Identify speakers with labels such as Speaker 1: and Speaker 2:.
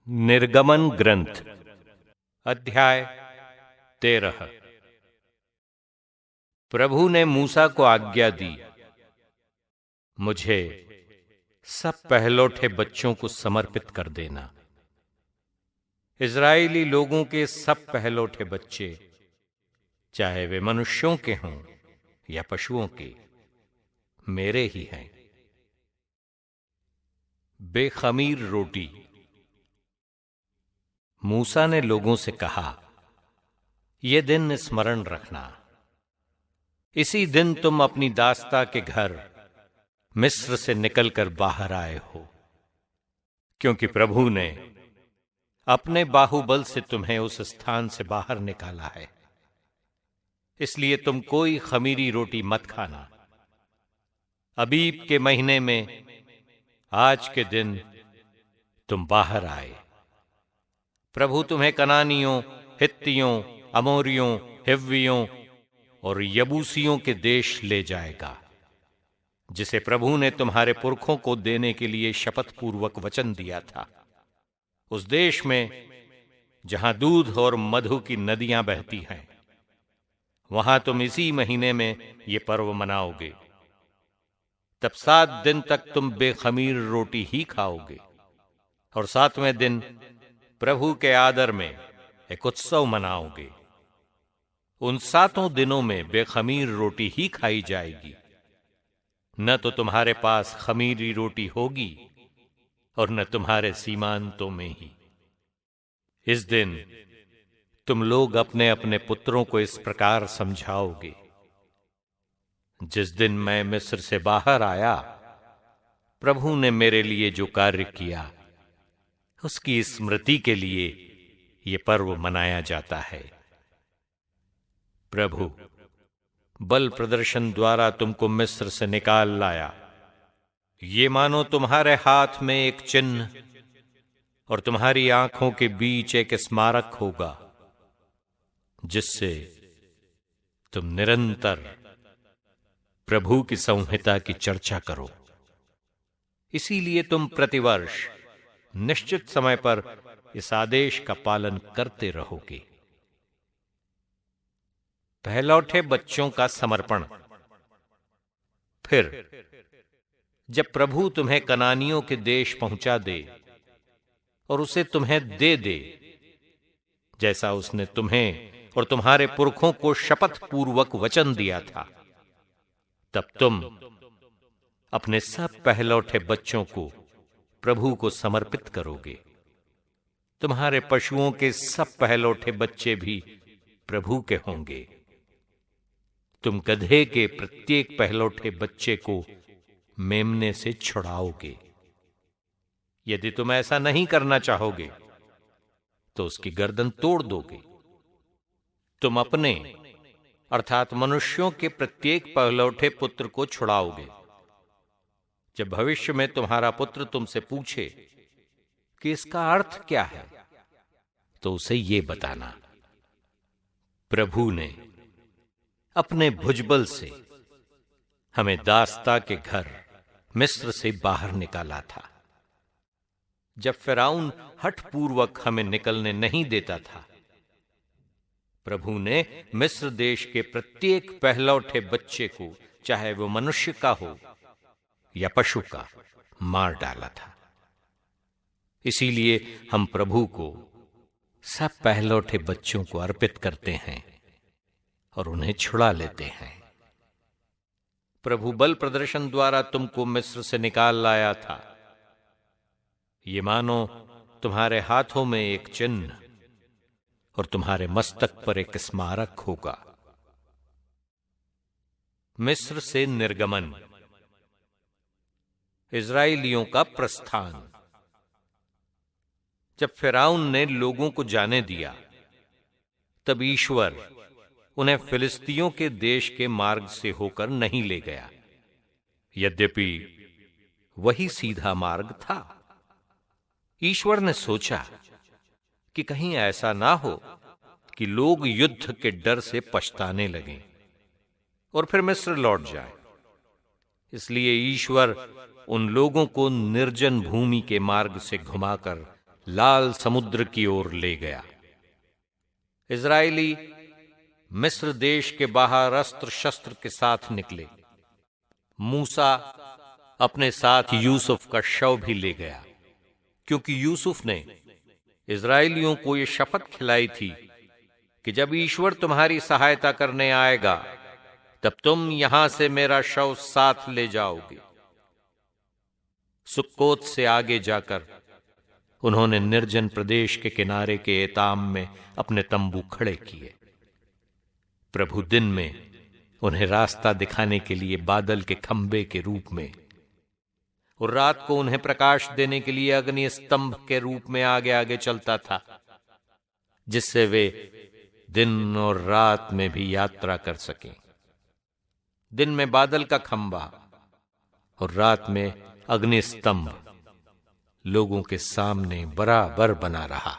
Speaker 1: निर्गमन ग्रंथ अध्याय 13। प्रभु ने मूसा को आज्ञा दी, मुझे सब पहलौठे बच्चों को समर्पित कर देना। इज़राइली लोगों के सब पहलौठे बच्चे, चाहे वे मनुष्यों के हों या पशुओं के, मेरे ही हैं। बेखमीर रोटी। मूसा ने लोगों से कहा, ये दिन स्मरण रखना। इसी दिन तुम अपनी दास्ता के घर मिस्र से निकलकर बाहर आए हो, क्योंकि प्रभु ने अपने बाहुबल से तुम्हें उस स्थान से बाहर निकाला है। इसलिए तुम कोई खमीरी रोटी मत खाना। अबीब के महीने में आज के दिन तुम बाहर आए। प्रभु तुम्हें कनानियों, हित्तियों, अमोरियों, हिव्वियों और यबूसियों के देश ले जाएगा, जिसे प्रभु ने तुम्हारे पुरखों को देने के लिए शपथ पूर्वक वचन दिया था। उस देश में जहां दूध और मधु की नदियां बहती हैं, वहां तुम इसी महीने में ये पर्व मनाओगे। तब 7 दिन तक तुम बेखमीर रोटी ही खाओगे, और 7वें दिन प्रभु के आदर में एक उत्सव मनाओगे। उन 7 दिनों में बेखमीर रोटी ही खाई जाएगी। न तो तुम्हारे पास खमीरी रोटी होगी और न तुम्हारे सीमांतों में ही। इस दिन तुम लोग अपने अपने पुत्रों को इस प्रकार समझाओगे, जिस दिन मैं मिस्र से बाहर आया, प्रभु ने मेरे लिए जो कार्य किया, उसकी स्मृति के लिए यह पर्व मनाया जाता है। प्रभु बल प्रदर्शन द्वारा तुमको मिस्र से निकाल लाया। ये मानो तुम्हारे हाथ में एक चिन्ह और तुम्हारी आंखों के बीच एक स्मारक होगा, जिससे तुम निरंतर प्रभु की संहिता की चर्चा करो। इसीलिए तुम प्रतिवर्ष निश्चित समय पर इस आदेश का पालन करते रहोगे। पहलौठे बच्चों का समर्पण। फिर जब प्रभु तुम्हें कनानियों के देश पहुंचा दे और उसे तुम्हें दे दे, जैसा उसने तुम्हें और तुम्हारे पुरखों को शपथ पूर्वक वचन दिया था, तब तुम अपने सब पहलौठे बच्चों को प्रभु को समर्पित करोगे। तुम्हारे पशुओं के सब पहलौठे बच्चे भी प्रभु के होंगे। तुम गधे के प्रत्येक पहलौठे बच्चे को मेमने से छुड़ाओगे। यदि तुम ऐसा नहीं करना चाहोगे तो उसकी गर्दन तोड़ दोगे। तुम अपने अर्थात मनुष्यों के प्रत्येक पहलौठे पुत्र को छुड़ाओगे। जब भविष्य में तुम्हारा पुत्र तुमसे पूछे कि इसका अर्थ क्या है, तो उसे ये बताना, प्रभु ने अपने भुजबल से हमें दास्ता के घर मिस्र से बाहर निकाला था, जब फिरौन हठपूर्वक हमें निकलने नहीं देता था। प्रभु ने मिस्र देश के प्रत्येक पहलौठे बच्चे को, चाहे वो मनुष्य का हो या पशु का, मार डाला था। इसीलिए हम प्रभु को सब पहलौठे बच्चों को अर्पित करते हैं और उन्हें छुड़ा लेते हैं। प्रभु बल प्रदर्शन द्वारा तुमको मिस्र से निकाल लाया था। ये मानो तुम्हारे हाथों में एक चिन्ह और तुम्हारे मस्तक पर एक स्मारक होगा। मिस्र से निर्गमन। इज़राइलियों का प्रस्थान। जब फिरौन ने लोगों को जाने दिया, तब ईश्वर उन्हें फिलिस्तियों के देश के मार्ग से होकर नहीं ले गया, यद्यपि वही सीधा मार्ग था। ईश्वर ने सोचा कि कहीं ऐसा ना हो कि लोग युद्ध के डर से पछताने लगें और फिर मिस्र लौट जाए। इसलिए ईश्वर उन लोगों को निर्जन भूमि के मार्ग से घुमाकर लाल समुद्र की ओर ले गया। इजराइली मिस्र देश के बाहर अस्त्र शस्त्र के साथ निकले। मूसा अपने साथ यूसुफ का शव भी ले गया, क्योंकि यूसुफ ने इजराइलियों को यह शपथ खिलाई थी कि जब ईश्वर तुम्हारी सहायता करने आएगा तब तुम यहां से मेरा शव साथ ले जाओगे। सुक्कोत से आगे जाकर उन्होंने निर्जन प्रदेश के किनारे के एताम में अपने तंबू खड़े किए। प्रभु दिन में उन्हें रास्ता दिखाने के लिए बादल के खंबे के रूप में और रात को उन्हें प्रकाश देने के लिए अग्नि स्तंभ के रूप में आगे आगे चलता था, जिससे वे दिन और रात में भी यात्रा कर सकें। दिन में बादल का खंबा और रात में अग्नि स्तंभ लोगों के सामने बराबर बना रहा।